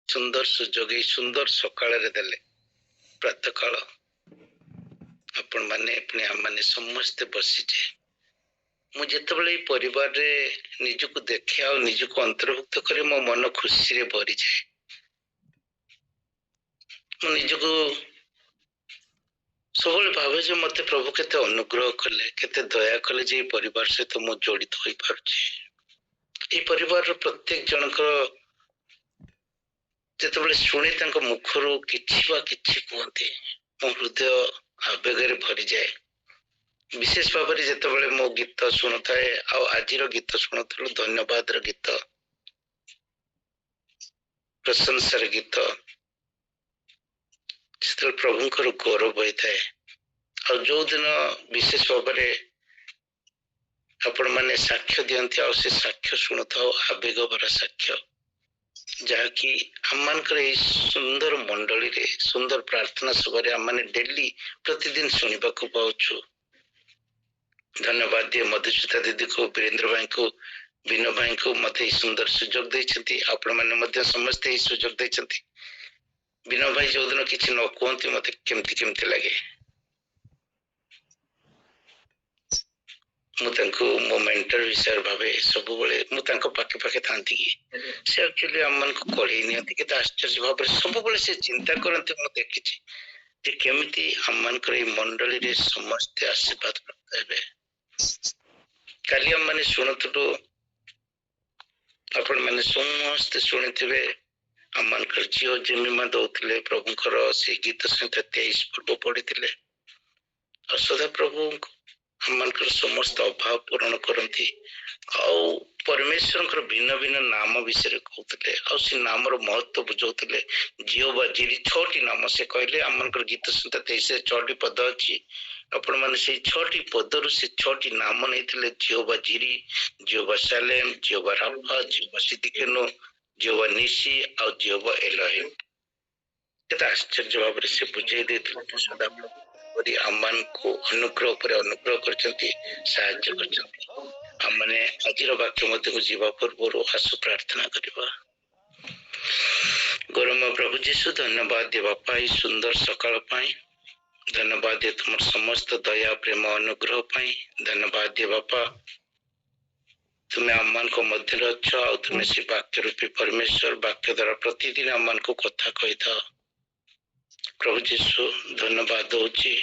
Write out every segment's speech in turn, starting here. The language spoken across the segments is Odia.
ସୁନ୍ଦର ସୁଯୋଗ ଏଇ ସୁନ୍ଦର ସକାଳରେ ଦେଲେ। ପ୍ରାତଃ କାଳ ଆପଣ ମାନେ ପୁଣି ଆମମାନେ ସମସ୍ତେ ବସିଛେ। ମୁଁ ଯେତେବେଳେ ଏଇ ପରିବାରରେ ନିଜକୁ ଦେଖେ ଆଉ ନିଜକୁ ଅନ୍ତର୍ଭୁକ୍ତ କରେ ମୋ ମନ ଖୁସିରେ ଭରିଯାଏ। ମୁଁ ନିଜକୁ ସବୁବେଳେ ଭାବେ ଯେ ମତେ ପ୍ରଭୁ କେତେ ଅନୁଗ୍ରହ କଲେ, କେତେ ଦୟା କଲେ ଯେ ଏଇ ପରିବାର ସହିତ ମୁଁ ଜଡିତ ହୋଇପାରୁଛି। ଏଇ ପରିବାରର ପ୍ରତ୍ୟେକ ଜଣଙ୍କର ଯେତେବେଳେ ଶୁଣେ ତାଙ୍କ ମୁଖରୁ କିଛି ବା କିଛି କୁହନ୍ତି, ମୋ ହୃଦୟ ଆବେଗରେ ଭରିଯାଏ। ବିଶେଷ ଭାବରେ ଯେତେବେଳେ ମୋ ଗୀତ ଶୁଣୁଥାଏ, ଆଉ ଆଜିର ଗୀତ ଶୁଣୁଥିଲୁ ଧନ୍ୟବାଦର ଗୀତ, ପ୍ରଶଂସାର ଗୀତ, ସେତେବେଳେ ପ୍ରଭୁଙ୍କର ଗୌରବ ହୋଇଥାଏ। ଆଉ ଯୋଉଦିନ ବିଶେଷ ଭାବରେ ଆପଣ ମାନେ ସାକ୍ଷ୍ୟ ଦିଅନ୍ତି ଆଉ ସେ ସାକ୍ଷ୍ୟ ଶୁଣୁଥାଉ ଆବେଗ ଭରା ସାକ୍ଷ୍ୟ, ଯାହାକି ଆମମାନଙ୍କର ଏଇ ସୁନ୍ଦର ମଣ୍ଡଳୀରେ ସୁନ୍ଦର ପ୍ରାର୍ଥନା ସଭାରେ ଆମମାନେ ଡେଲି ପ୍ରତିଦିନ ଶୁଣିବାକୁ ପାଉଛୁ। ଧନ୍ୟବାଦ ଦିଏ ମଧୁସ୍ମିତା ଦିଦିକୁ, ବୀରେନ୍ଦ୍ର ଭାଇଙ୍କୁ, ବିନୋ ଭାଇଙ୍କୁ ମତେ ଏଇ ସୁନ୍ଦର ସୁଯୋଗ ଦେଇଛନ୍ତି। ଆପଣ ମାନେ ମଧ୍ୟ ସମସ୍ତେ ଏଇ ସୁଯୋଗ ଦେଇଛନ୍ତି। ବିନୋ ଭାଇ ଯୋଉଦିନ କିଛି ନ କୁହନ୍ତି ମତେ କେମିତି କେମିତି ଲାଗେ। ମୁଁ ତାଙ୍କୁ ମୋ ମେଣ୍ଟର ବିଷୟରେ ଭାବେ ସବୁବେଳେ। ମୁଁ ତାଙ୍କ ପାଖେ ପାଖେ ଥାନ୍ତି କି ସେ ଆକ୍ଚୁଆଲି ଆମମାନଙ୍କୁ କଢେଇ ନିଅନ୍ତି, କେତେ ଆଶ୍ଚର୍ଯ୍ୟ ଭାବରେ ସବୁବେଳେ ସେ ଚିନ୍ତା କରନ୍ତି। ମୁଁ ଦେଖିଛି ଯେ କେମିତି ଆମମାନଙ୍କର ଏଇ ମଣ୍ଡଳୀରେ ସମସ୍ତେ ଆଶୀର୍ବାଦ ପ୍ରାପ୍ତ ହେବେ। କାଲି ଆମମାନେ ଶୁଣୁଥିଲୁ, ଆପଣ ମାନେ ସମସ୍ତେ ଶୁଣିଥିବେ, ଆମମାନଙ୍କର ଝିଅ ଜେମିମା ଦଉଥିଲେ ପ୍ରଭୁଙ୍କର ସେଇ ଗୀତ ସହିତ 23 ପର୍ବ ପଢିଥିଲେ। ଆଉ ସଦାପ୍ରଭୁ ଆମମାନଙ୍କର ସମସ୍ତ ଅଭାବ ପୂରଣ କରନ୍ତି ଆଉ ପରମେଶ୍ୱରଙ୍କର ଭିନ୍ନ ଭିନ୍ନ ନାମ ବିଷୟରେ କହୁଥିଲେ ଆଉ ସେ ନାମର ମହତ୍ଵ ବୁଝାଉଥିଲେ। ଜିହୋଭା ଜିରି 6ଟି ନାମ ସେ କହିଲେ। ଆମମାନଙ୍କର ଗୀତ ସଂହିତା 23ରେ 6ଟି ପଦ ଅଛି। ଆପଣ ମାନେ ସେଇ 6ଟି ପଦରୁ ସେ 6ଟି ନାମ ନେଇଥିଲେ। ଜିହୋଭା ଜିରି, ଜିହୋଭା ସାଲେମ, ଜିହୋଭା ରାଫା, ଜିହୋଭା ସିଦିକେନୁ, ଜିହୋଭା ନିସି ଆଉ ଜିହୋଭା ଏଲୋହିମ୍। କେତେ ଆଶ୍ଚର୍ଯ୍ୟ ଭାବରେ ସେ ବୁଝେଇ ଦେଇଥିଲେ। ସଦାପ୍ରଭୁ ଆମମାନଙ୍କୁ ଅନୁଗ୍ରହ ଉପରେ ଅନୁଗ୍ରହ କରିଛନ୍ତି, ସାହାଯ୍ୟ କରିଛନ୍ତି। ଆମମାନେ ଆଜିର ବାକ୍ୟ ମଧ୍ୟକୁ ଯିବା ପୂର୍ବରୁ ଆସୁ ପ୍ରାର୍ଥନା କରିବା। ଗୌରମ ପ୍ରଭୁ ଯୀଶୁ, ଧନ୍ୟବାଦ ଦିଏ ବାପା ଏଇ ସୁନ୍ଦର ସକାଳ ପାଇଁ। ଧନ୍ୟବାଦ ଦିଏ ତୁମର ସମସ୍ତ ଦୟା ପ୍ରେମ ଅନୁଗ୍ରହ ପାଇଁ। ଧନ୍ୟବାଦ ଦିଏ ବାପା, ତୁମେ ଆମମାନଙ୍କ ମଧ୍ୟରେ ଅଛ ଆଉ ତୁମେ ସେ ବାକ୍ୟ ରୂପୀ ପରମେଶ୍ୱର। ବାକ୍ୟ ଦ୍ୱାରା ପ୍ରତିଦିନ ଆମମାନଙ୍କୁ କଥା କହିଥାଅ। ପ୍ରଭୁ ଯୀଶୁ, ଧନ୍ୟବାଦ ଦଉଛି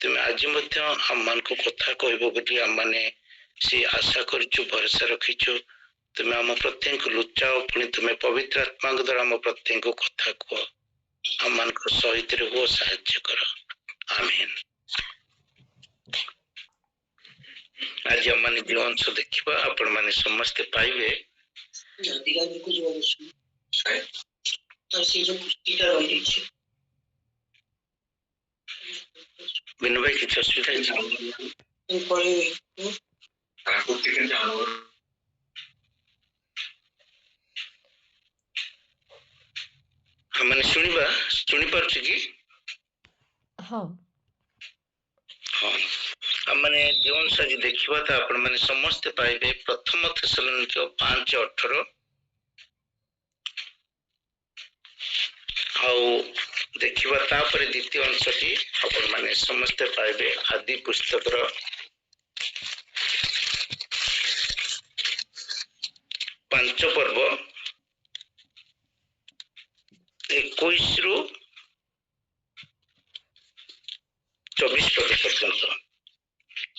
ତୁମେ ଆଜି ମଧ୍ୟ ଆମମାନଙ୍କୁ କଥା କହିବ ବୋଲି ଆମମାନେ ସେ ଆଶା କରିଛୁ, ଭରସା ରଖିଛୁ। ତୁମେ ଆମ ପ୍ରତ୍ୟେକଙ୍କୁ ଲୁଚାଅ, ପୁଣି ତୁମେ ପବିତ୍ର ଆତ୍ମାଙ୍କ ଦ୍ୱାରା ଆମ ପ୍ରତ୍ୟେକଙ୍କୁ କଥା କୁହ। ଆମମାନଙ୍କ ସହିତ ରୁହ, ସାହାଯ୍ୟ କର। ଆମେନ୍। ଆଜି ଆମମାନେ ଯେଉଁ ଅଂଶ ଦେଖିବା ଆପଣ ମାନେ ସମସ୍ତେ ପାଇବେ। ବିନୁ ଭାଇ କିଛି ଅସୁବିଧା ହେଇଛି? ମାନେ ଶୁଣି ପାରୁଛୁ କି? ହଁ ହଁ, ଆମମାନେ ଯେଉଁ ଅଂଶ ଆଜି ଦେଖିବା ତା ଆପଣ ମାନେ ସମସ୍ତେ ପାଇବେ ପ୍ରଥମ ଥେସଲୋନିକ 5:18। ଆଉ ଦେଖିବା ତାପରେ ଦ୍ୱିତୀୟ ଅଂଶଟି ଆପଣ ମାନେ ସମସ୍ତେ ପାଇବେ ଆଦି ପୁସ୍ତକର 5 ପର୍ବ 21ରୁ 24 ପଦ ପର୍ଯ୍ୟନ୍ତ।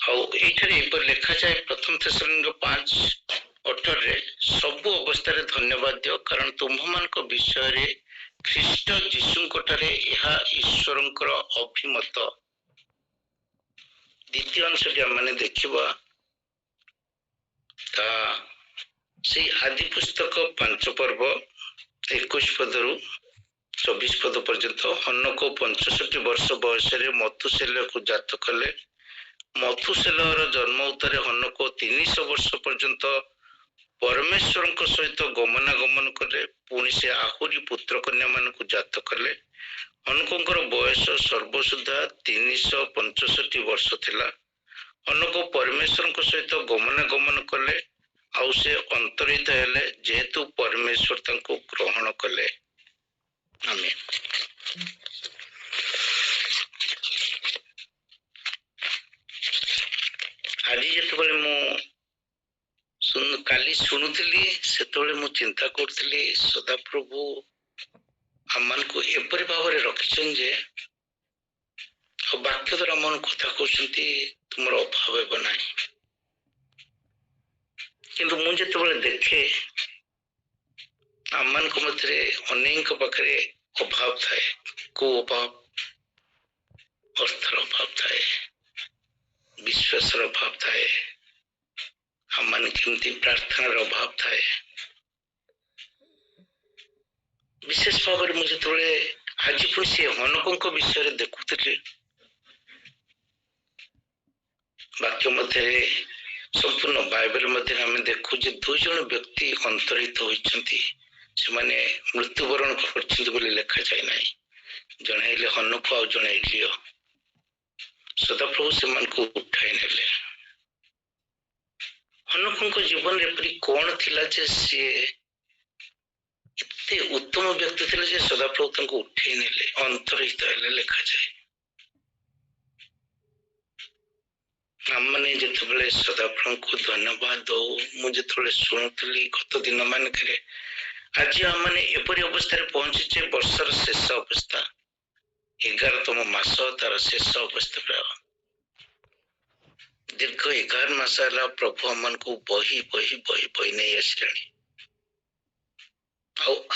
ଆଉ ଏଇଠାରେ ଏପରି ଲେଖାଯାଏ, ପ୍ରଥମ ଥେସଲୋନିକ 5:18ରେ ସବୁ ଅବସ୍ଥାରେ ଧନ୍ୟବାଦ ଦିଅ, କାରଣ ତୁମ୍ଭମାନଙ୍କ ବିଷୟରେ ଖ୍ରୀଷ୍ଟ ଯୀଶୁଙ୍କ ଠାରେ ଏହା ଈଶ୍ୱରଙ୍କର ଅଭିମତ। ଦ୍ୱିତୀୟ ଅଂଶଟି ଆମମାନେ ଦେଖିବା ତା ସେଇ ଆଦି ପୁସ୍ତକ 5 ପର୍ବ 21 ପଦରୁ 24 ପଦ ପର୍ଯ୍ୟନ୍ତ। ହନୋକ 65 ବର୍ଷ ବୟସରେ ମଥୁସେଲକୁ ଜାତ କଲେ। ମଥୁସେଲର ଜନ୍ମ ଉତ୍ତାରେ ହନୋକ 300 ବର୍ଷ ପର୍ଯ୍ୟନ୍ତ ପରମେଶ୍ୱରଙ୍କ ସହିତ ଗମନାଗମନ କଲେ। ପୁଣି ସେ ଆହୁରି ପୁତ୍ର କନ୍ୟା ମାନଙ୍କୁ ଜାତ କଲେ। ହନୋକଙ୍କର ବୟସ ସର୍ବସୁଦ୍ଧା 365 ବର୍ଷ ଥିଲା। ହନୋକ ପରମେଶ୍ୱରଙ୍କ ସହିତ ଗମନାଗମନ କଲେ ଆଉ ସେ ଅନ୍ତରିତ ହେଲେ, ଯେହେତୁ ପରମେଶ୍ୱର ତାଙ୍କୁ ଗ୍ରହଣ କଲେ। आमेन। आज जितेबाला काली शुणुली से चिंता करुली सदाप्रभु आम को एपरी भाव रखिछन जे वाक्य द्वारा आम कथा कहते तुम अभाव हे ना किंतु मुझे देखे आम मध्य अनेक पाखे अभाव थाए को अभाव अर्थर अभाव थाए विश्वास अभाव थाए आम केमती प्रार्थनार अभाव थाए विशेष भाव में मुझे आज पुणी से हनकों विषय देखुली वाक्य मध्य संपूर्ण बाइबल मध्य आम देखु जे 2 जन व्यक्ति अंतरित होती से माने मृत्युवरण कर लिखा जाए ना जड़े हनक आ जड़े एलियो सदाप्रभु से उठाई नेले हनकों जीवन एपरी कौन थिला जे सी एते उत्तम व्यक्ति थिले जे सदाप्रभु तंको उठाई नेले अंतरित हेले लिखा जाए आमने जिते सदाप्रभु को धन्यवाद दो मुझे शुणुली गत दिन मानक आज आमने एपरी अवस्था पहुंचे वर्षर शेष अवस्था 11तम मास तार शेष अवस्था प्राय दीर्घ 11 मास है प्रभु आम को बही बही बही बही नहीं आसला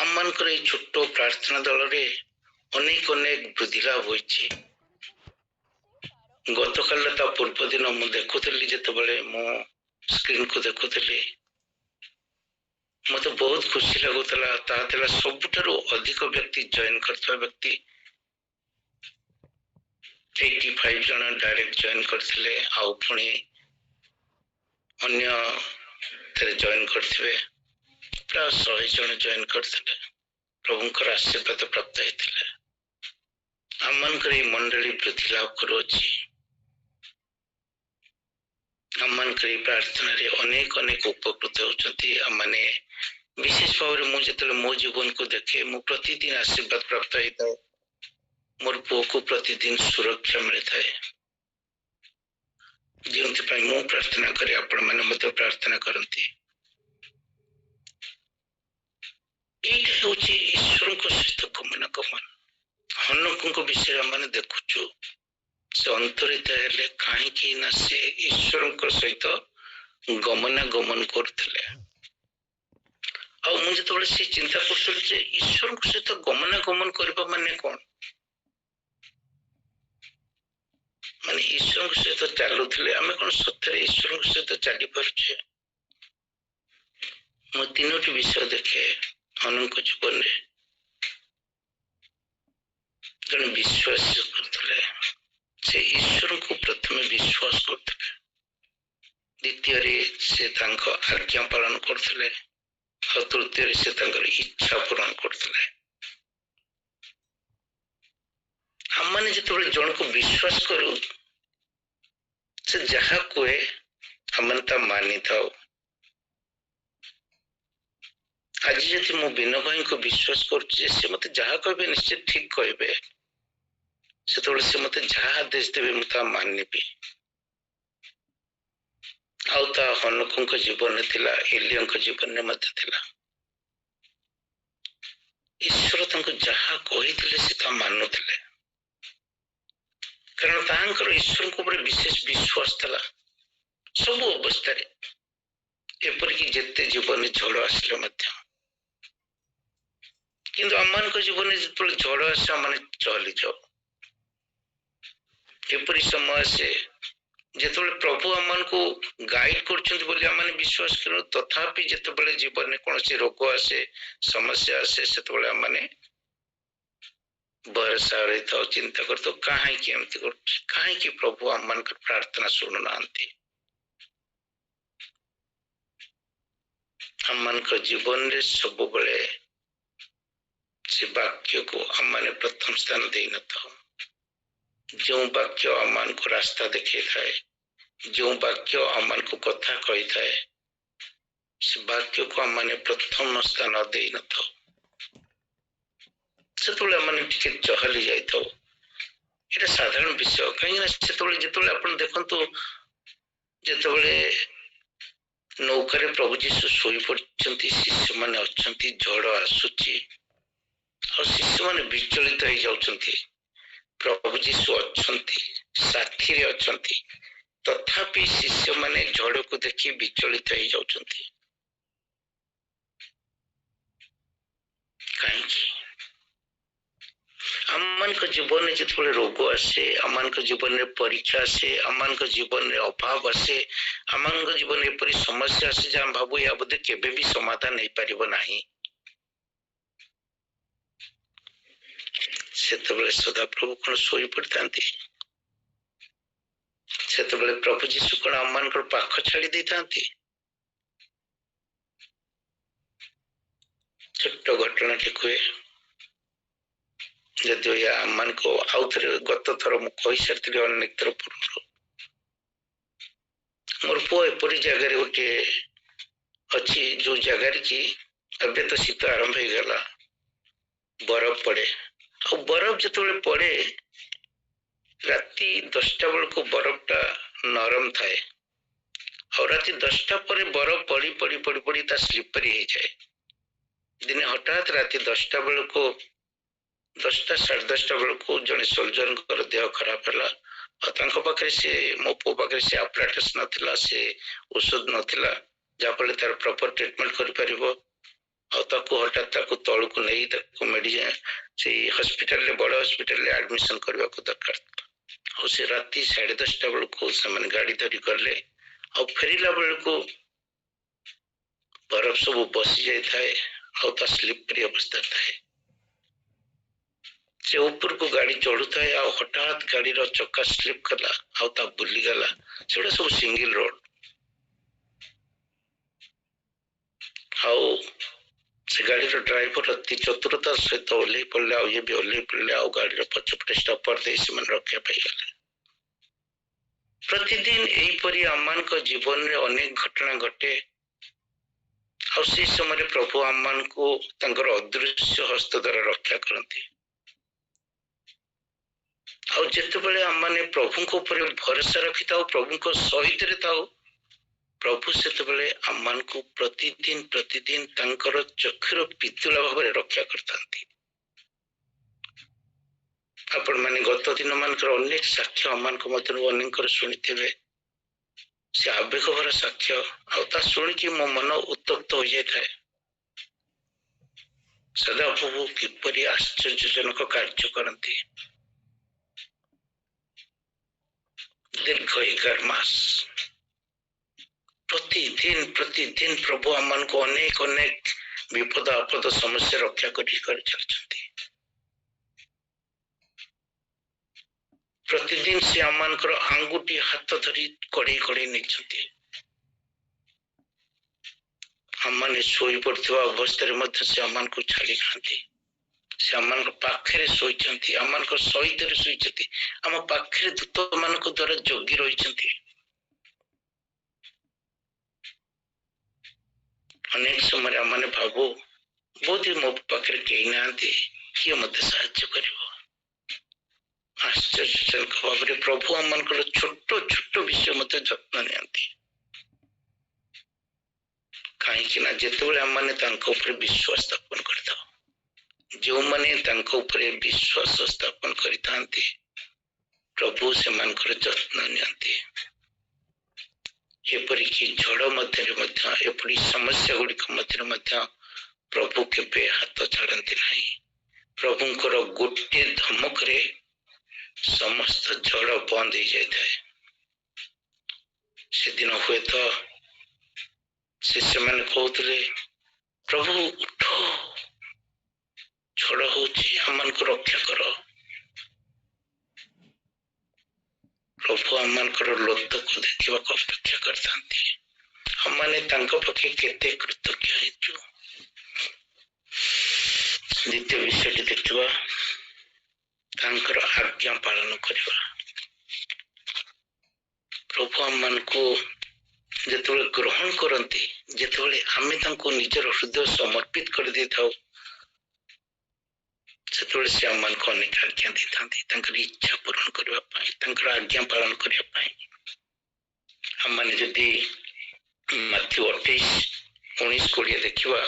आम छोट प्रार्थना दल अनेक अनेक वृद्धि लाभ होती गत काल पूर्व दिन मु देखुली जिते मो स्क्रीन को देखुली मत बहुत खुशी लगुला सबुठारु अधिक व्यक्ति जॉइन करता व्यक्ति 85 जन डायरेक्ट जॉइन करथिले आउ पुणी अन्य जॉइन करथिबे प्राय 100 जन जॉइन करथिले प्रभुंकर आशीर्वाद प्राप्त होइथिले आम मनकर मंडली वृद्धि लाभ करुछि आम मनकर प्रार्थना रे अनेक अनेक उपकृत होचंती आमने विशेष भाव में मुझे मो जीवन को देखे मु प्रतिदिन आशीर्वाद प्राप्त होता है मोर पु को प्रतिदिन सुरक्षा मिलता है जो मु प्रार्थना करे आपण माने मते प्रार्थना करंती ईश्वर को सहित गमन हनकों विषय मैंने देखुचु से अंतरित हेले कहीं ना से ईश्वर सहित गमनागमन करथिले मुझे तो से चिंता कर ईश्वर सहित गमनागमन करबा माने कौन माने ईश्वर सहित चलुले आम कौन सत्य ईश्वर सहित चली पारे मु 3टी विषय देखे अनंत जीवन में जन विश्वास करते से ईश्वर को प्रथम विश्वास करते द्वितीय से आज्ञा पालन करते और तृतीय से इच्छा पूरण करते आम मैंने जो जन को विश्वास करूँ से जहाँ कहे आम मानी था आज जब मु बिना भाई को विश्वास कर मत जहाँ कहे निश्चित ठीक कहे से मत जहाँ आदेश देवे मुझे मानबी हनकों जीवन थिला एलियों जीवन में मत थिला ईश्वर तंको जहाँ कही से मानुले कारण ईश्वर को विशेष विश्वास था सब अवस्था एपरिक जिते जीवन झड़ आसले किंतु आम जीवन जो झड़ आसे आम चली जाओ एपरी समय से जो प्रभु आम को गाइड कर विश्वास करूँ तथापि जिते जीवन में कौन रोग आसे समस्या आसे से भरोसा रही था चिंता कर तो कहीं प्रभु आम प्रार्थना शुणु ना आम जीवन में सब बड़े से वाक्य को आम प्रथम स्थान दे न था जो वाक्य आम को रास्ता देखे थाए जो वाक्य आम को कथा कही थाए से वाक्य को आम प्रथम स्थान दे न था ସେତେବେଳେ ଆମେ ଟିକେ ଚହଲି ଯାଇଥାଉ। ଏଇଟା ସାଧାରଣ ବିଷୟ, କାହିଁକି ନା ସେତେବେଳେ ଯେତେବେଳେ ଆପଣ ଦେଖନ୍ତୁ, ଯେତେବେଳେ ନୌକାରେ ପ୍ରଭୁ ଯୀଶୁ ଶୋଇ ପଡିଛନ୍ତି, ଶିଶୁମାନେ ଅଛନ୍ତି, ଝଡ଼ ଆସୁଛି ଆଉ ଶିଶୁମାନେ ବିଚଳିତ ହେଇଯାଉଛନ୍ତି। ପ୍ରଭୁ ଯୀଶୁ ଅଛନ୍ତି, ସାଥିରେ ଅଛନ୍ତି, ତଥାପି ଶିଶୁମାନେ ଝଡ଼କୁ ଦେଖି ବିଚଳିତ ହେଇଯାଉଛନ୍ତି। କାହିଁକି? ଆମମାନଙ୍କ ଜୀବନରେ ଯେତେବେଳେ ରୋଗ ଆସେ, ଆମମାନଙ୍କ ଜୀବନରେ ପରୀକ୍ଷା ଆସେ, ଆମମାନଙ୍କ ଜୀବନରେ ଅଭାବ ଆସେ, ଆମମାନଙ୍କ ଜୀବନରେ ଏପରି ସମସ୍ୟା ଆସେ ଯେ ଆମେ ଭାବୁ ଏହା ବୋଧେ କେବେ ବି ସମାଧାନ ହେଇପାରିବ ନାହିଁ, ସେତେବେଳେ ସଦାପ୍ରଭୁ କଣ ଶୋଇ ପଡିଥାନ୍ତି? ସେତେବେଳେ ପ୍ରଭୁ ଯୀଶୁ କଣ ଆମମାନଙ୍କର ପାଖ ଛାଡି ଦେଇଥାନ୍ତି? ଛୋଟ ଘଟଣାଟି କୁହେ, ଯଦିଓ ଏହା ଆମମାନଙ୍କୁ ଆଉ ଥରେ ଗତ ଥର ମୁଁ କହିସାରିଥିଲି ଅନେକ ଥର ପୂର୍ବରୁ। ମୋର ପୁଅ ଏପରି ଜାଗାରେ ଗୋଟିଏ ଅଛି ଯୋଉ ଜାଗାରେ କି ଏବେ ତ ଶୀତ ଆରମ୍ଭ ହେଇଗଲା, ବରଫ ପଡେ, ଆଉ ବରଫ ଯେତେବେଳେ ପଡେ ରାତି 10ଟା ବେଳକୁ ବରଫଟା ନରମ ଥାଏ, ଆଉ ରାତି 10ଟା ପରେ ବରଫ ପଡି ପଡି ପଡି ପଡି ତା ସ୍ଲିପରି ହେଇଯାଏ। ଦିନେ ହଠାତ୍ ରାତି 10ଟା ବେଳକୁ 10ଟା ସାଢେ 10ଟା ବେଳକୁ ଜଣେ ସୋଲଜରଙ୍କର ଦେହ ଖରାପ ହେଲା, ଆଉ ତାଙ୍କ ପାଖରେ ସେ ମୋ ପୁଅ ପାଖରେ ସେ ଆପ୍ରାଟସ୍ ନଥିଲା, ସେ ଔଷଧ ନଥିଲା ଯାହାଫଳରେ ତାର ପ୍ରପର ଟ୍ରିଟମେଣ୍ଟ କରିପାରିବ। ଆଉ ତାକୁ ହଠାତ୍ ତାକୁ ତଳକୁ ନେଇ ତାକୁ ସେଇ ହସ୍ପିଟାଲରେ, ବଡ ହସ୍ପିଟାଲରେ ଆଡମିସନ କରିବାକୁ ଦରକାର। ଆଉ ସେ ରାତି 10:30 ବେଳକୁ ସେମାନେ ଗାଡି ଧରି ଗଲେ, ଆଉ ଫେରିଲା ବେଳକୁ ବରଫ ସବୁ ବସି ଯାଇଥାଏ ଆଉ ତା ସ୍ଲିପରି ଅବସ୍ଥା ଥାଏ। ସେ ଉପରକୁ ଗାଡି ଚଢୁଥାଏ ଆଉ ହଠାତ୍ ଗାଡିର ଚକା ସ୍ଲିପ କଲା ଆଉ ତା ବୁଲିଗଲା। ସେଗୁଡା ସବୁ ସିଙ୍ଗଲ ରୋଡ, ଆଉ ସେ ଗାଡିର ଡ୍ରାଇଭର ଅତି ଚତୁରତା ସହିତ ଓହ୍ଲେଇ ପଡିଲେ, ଆଉ ଇଏ ବି ଓହ୍ଲେଇ ପଡିଲେ, ଆଉ ଗାଡିର ପଛପଟେ ଷ୍ଟପର ଦେଇ ସେମାନେ ରକ୍ଷା ପାଇଗଲେ। ପ୍ରତିଦିନ ଏହିପରି ଆମମାନଙ୍କ ଜୀବନରେ ଅନେକ ଘଟଣା ଘଟେ, ଆଉ ସେ ସମୟରେ ପ୍ରଭୁ ଆମମାନଙ୍କୁ ତାଙ୍କର ଅଦୃଶ୍ୟ ହସ୍ତ ଦ୍ୱାରା ରକ୍ଷା କରନ୍ତି। ଆଉ ଯେତେବେଳେ ଆମମାନେ ପ୍ରଭୁଙ୍କ ଉପରେ ଭରସା ରଖିଥାଉ, ପ୍ରଭୁଙ୍କ ସହିତରେ ଥାଉ, ପ୍ରଭୁ ସେତେବେଳେ ଆମମାନଙ୍କୁ ପ୍ରତିଦିନ ତାଙ୍କର ଚକ୍ଷୁର ପିତୁଳା ଭାବରେ ରକ୍ଷା କରିଥାନ୍ତି। ଆପଣ ମାନେ ଗତ ଦିନ ମାନଙ୍କର ଅନେକ ସାକ୍ଷ୍ୟ ଆମମାନଙ୍କ ମଧ୍ୟରୁ ଅନେକଙ୍କର ଶୁଣିଥିବେ, ସେ ଆବେଗ ଭରା ସାକ୍ଷ୍ୟ, ଆଉ ତା ଶୁଣିକି ମୋ ମନ ଉତ୍ତପ୍ତ ହୋଇଯାଇଥାଏ। ସଦାପ୍ରଭୁ କିପରି ଆଶ୍ଚର୍ଯ୍ୟଜନକ କାର୍ଯ୍ୟ କରନ୍ତି। ଦୀର୍ଘ 11 ମାସ ପ୍ରତିଦିନ ପ୍ରଭୁ ଆମମାନଙ୍କୁ ଅନେକ ବିପଦ ଆପଦ ସମସ୍ୟା ରକ୍ଷା କରି ଚାଲିଛନ୍ତି। ପ୍ରତିଦିନ ସେ ଆମମାନଙ୍କର ଆଙ୍ଗୁଠି ହାତ ଧରି କଡେଇ ନେଇଛନ୍ତି। ଆମମାନେ ଶୋଇ ପଡିଥିବା ଅବସ୍ଥାରେ ମଧ୍ୟ ସେ ଆମମାନଙ୍କୁ ଛାଡି ନାହାନ୍ତି। ସେ ଆମମାନଙ୍କ ପାଖରେ ଶୋଇଛନ୍ତି, ଆମମାନଙ୍କ ସହିତରେ ଶୋଇଛନ୍ତି, ଆମ ପାଖରେ ଦୂତ ମାନଙ୍କ ଦ୍ୱାରା ଜଗି ରହିଛନ୍ତି। ଅନେକ ସମୟରେ ଆମମାନେ ଭାବୁ ବୋଧେ ମୋ ପାଖରେ କେହି ନାହାନ୍ତି, କିଏ ମତେ ସାହାଯ୍ୟ କରିବ। ଆଶ୍ଚର୍ଯ୍ୟଜନକ ଭାବରେ ପ୍ରଭୁ ଆମମାନଙ୍କର ଛୋଟ ବିଷୟ ମଧ୍ୟ ଯତ୍ନ ନିଅନ୍ତି। କାହିଁକି ନା ଯେତେବେଳେ ଆମମାନେ ତାଙ୍କ ଉପରେ ବିଶ୍ୱାସ ସ୍ଥାପନ କରିଥାଉ, ଯେଉଁମାନେ ତାଙ୍କ ଉପରେ ବିଶ୍ୱାସ ସ୍ଥାପନ କରିଥାନ୍ତି, ପ୍ରଭୁ ସେମାନଙ୍କର ଯତ୍ନ ନିଅନ୍ତି। ଏପରିକି ଝଡ଼ ମଧ୍ୟରେ ମଧ୍ୟ, ଏପରି ସମସ୍ୟା ଗୁଡିକ ମଧ୍ୟରେ ମଧ୍ୟ ପ୍ରଭୁ କେବେ ହାତ ଛାଡନ୍ତି ନାହିଁ। ପ୍ରଭୁଙ୍କର ଗୋଟିଏ ଧମକରେ ସମସ୍ତ ଝଡ଼ ବନ୍ଦ ହେଇଯାଇଥାଏ। ସେଦିନ ହୁଏତ ଶିଷ୍ୟମାନେ କହୁଥିଲେ, ପ୍ରଭୁ ଉଠ, ଝଡ଼ ହଉଛି, ଆମମାନଙ୍କୁ ରକ୍ଷା କର। ପ୍ରଭୁ ଆମମାନଙ୍କର ଲୋତକୁ ଦେଖିବାକୁ ଅପେକ୍ଷା କରିଥାନ୍ତି। ଆମମାନେ ତାଙ୍କ ପକ୍ଷେ କେତେ କୃତଜ୍ଞ ହେଇଛୁ। ଦ୍ୱିତୀୟ ବିଷୟଟି ଦେଖିବା, ତାଙ୍କର ଆଜ୍ଞା ପାଳନ କରିବା। ପ୍ରଭୁ ଆମମାନଙ୍କୁ ଯେତେବେଳେ ଗ୍ରହଣ କରନ୍ତି, ଯେତେବେଳେ ଆମେ ତାଙ୍କୁ ନିଜର ହୃଦୟ ସମର୍ପିତ କରିଦେଇଥାଉ, ସେତେବେଳେ ସେ ଆମମାନଙ୍କୁ ଅନେକ ଆଜ୍ଞା ଦେଇଥାନ୍ତି ତାଙ୍କର ଇଚ୍ଛା ପୂରଣ କରିବା ପାଇଁ, ତାଙ୍କର ଆଜ୍ଞା ପାଳନ କରିବା ପାଇଁ। ଆମମାନେ ଯଦି ମାଥ୍ୟୁ 28:19-20 ଦେଖିବା,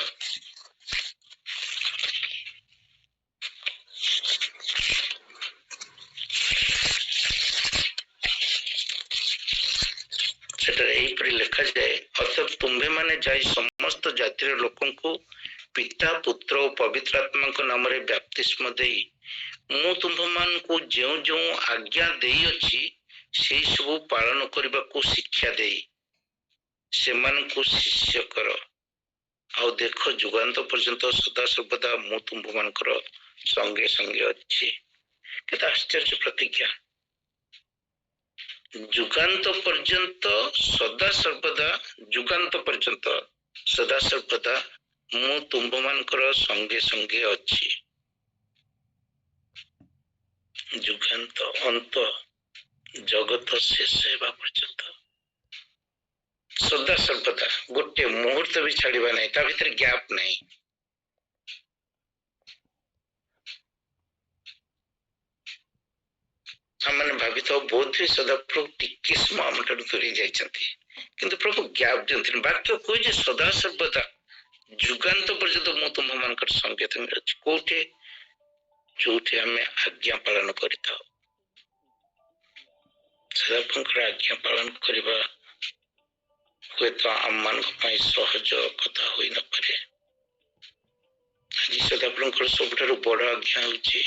ସେଠାରେ ଏହିପରି ଲେଖାଯାଏ, ଅର୍ଥାତ୍ ତୁମ୍ଭେମାନେ ଯାଇ ସମସ୍ତ ଜାତିର ଲୋକଙ୍କୁ ପିତା, ପୁତ୍ର ଓ ପବିତ୍ର ଆତ୍ମାଙ୍କ ନାମରେ ବ୍ୟାପ୍ତିସ୍ମ ଦେଇ ମୁଁ ତୁମ୍ଭମାନଙ୍କୁ ଯେଉଁ ଯେଉଁ ଆଜ୍ଞା ଦେଇଅଛି ସେଇ ସବୁ ପାଳନ କରିବାକୁ ଶିକ୍ଷା ଦେଇ ସେମାନଙ୍କୁ ଶିଷ୍ୟ କର। ଆଉ ଦେଖ, ଯୁଗାନ୍ତ ପର୍ଯ୍ୟନ୍ତ ସଦାସର୍ବଦା ମୁଁ ତୁମ୍ଭମାନଙ୍କର ସଙ୍ଗେ ସଙ୍ଗେ ଅଛି। କେତେ ଆଶ୍ଚର୍ଯ୍ୟ ପ୍ରତିଜ୍ଞା! ଯୁଗାନ୍ତ ପର୍ଯ୍ୟନ୍ତ ସଦାସର୍ବଦା, ଯୁଗାନ୍ତ ପର୍ଯ୍ୟନ୍ତ ସଦାସର୍ବଦା ମୁଁ ତୁମ୍ଭମାନଙ୍କର ସଙ୍ଗେ ସଙ୍ଗେ ଅଛି। ଯୁଗାନ୍ତ, ଅନ୍ତ, ଜଗତ ଶେଷ ହେବା ପର୍ଯ୍ୟନ୍ତ ସଦାସର୍ବଦା, ଗୋଟେ ମୁହୂର୍ତ୍ତ ବି ଛାଡିବା ନାହିଁ, ତା ଭିତରେ ଗ୍ୟାପ୍ ନାହିଁ। ଆମମାନେ ଭାବିଥାଉ ବୋଧ ହୁଏ ସଦାପ୍ରଭୁ ଟିକେ ସମୟ ଆମଠାରୁ ଦୂରେଇ ଯାଇଛନ୍ତି, କିନ୍ତୁ ପ୍ରଭୁ ଗ୍ୟାପ୍ ଦିଅନ୍ତିନି। ବାକ୍ୟ କହୁଛି ସଦାସର୍ବଦା ଯୁଗାନ୍ତ ପର୍ଯ୍ୟନ୍ତ ମୁଁ ତୁମମାନଙ୍କର ସଙ୍ଗେ ସଙ୍ଗେ ଅଛି। କୋଉଠି? ଯୋଉଠି ଆମେ ଆଜ୍ଞା ପାଳନ କରିଥାଉ। ସଦାପ୍ରଭୁଙ୍କର ଆଜ୍ଞା ପାଳନ କରିବା ହୁଏତ ଆମମାନଙ୍କ ପାଇଁ ସହଜ କଥା ହୋଇନପାରେ। ଆଜି ସଦାପ୍ରଭୁଙ୍କର ସବୁଠାରୁ ବଡ ଆଜ୍ଞା ହେଉଛି,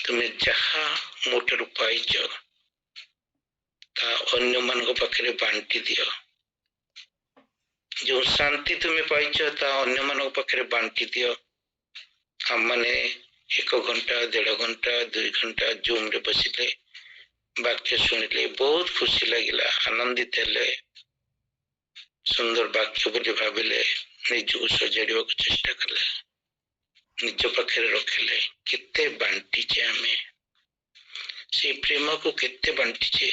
ତୁମେ ଯାହା ମୋ ଠାରୁ ପାଇଛ ତାହା ଅନ୍ୟମାନଙ୍କ ପାଖରେ ବାଣ୍ଟି ଦିଅ। ଯୋଉ ଶାନ୍ତି ତୁମେ ପାଇଛ ତାହା ଅନ୍ୟମାନଙ୍କ ପାଖରେ ବାଣ୍ଟି ଦିଅ। ଆମମାନେ 1 ଘଣ୍ଟା, 1.5 ଘଣ୍ଟା, 2 ଘଣ୍ଟା ଜୁମରେ ବସିଲେ, ବାକ୍ୟ ଶୁଣିଲେ, ବହୁତ ଖୁସି ଲାଗିଲା, ଆନନ୍ଦିତ ହେଲେ, ସୁନ୍ଦର ବାକ୍ୟ ବୋଲି ଭାବିଲେ, ନିଜକୁ ସଜାଡ଼ିବାକୁ ଚେଷ୍ଟା କଲେ, ନିଜ ପାଖରେ ରଖିଲେ। କେତେ ବାଣ୍ଟିଛେ ଆମେ, ସେଇ ପ୍ରେମକୁ କେତେ ବାଣ୍ଟିଛେ।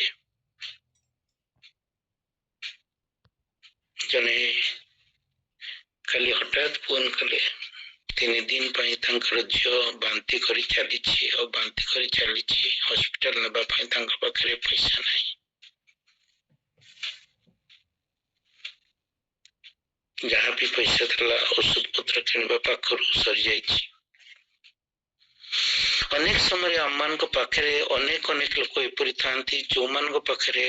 ଜଣେ କାଲି ହଠାତ୍ ଫୋନ କଲେ, 3 ଦିନ ପାଇଁ ତାଙ୍କର ଝିଅ ବାନ୍ତି କରି ଚାଲିଛି, ଆଉ ବାନ୍ତି କରି ଚାଲିଛି, ହସ୍ପିଟାଲ ନେବା ପାଇଁ ତାଙ୍କ ପାଖରେ ପଇସା ନାହିଁ। ଯାହା ବି ପଇସା ଥିଲା ଔଷଧ ପତ୍ର କିଣିବା ପାଖରୁ ସରିଯାଇଛି। ଅନେକ ସମୟରେ ଆମମାନଙ୍କ ପାଖରେ ଅନେକ ଲୋକ ଏପରି ଥାନ୍ତି ଯୋଉମାନଙ୍କ ପାଖରେ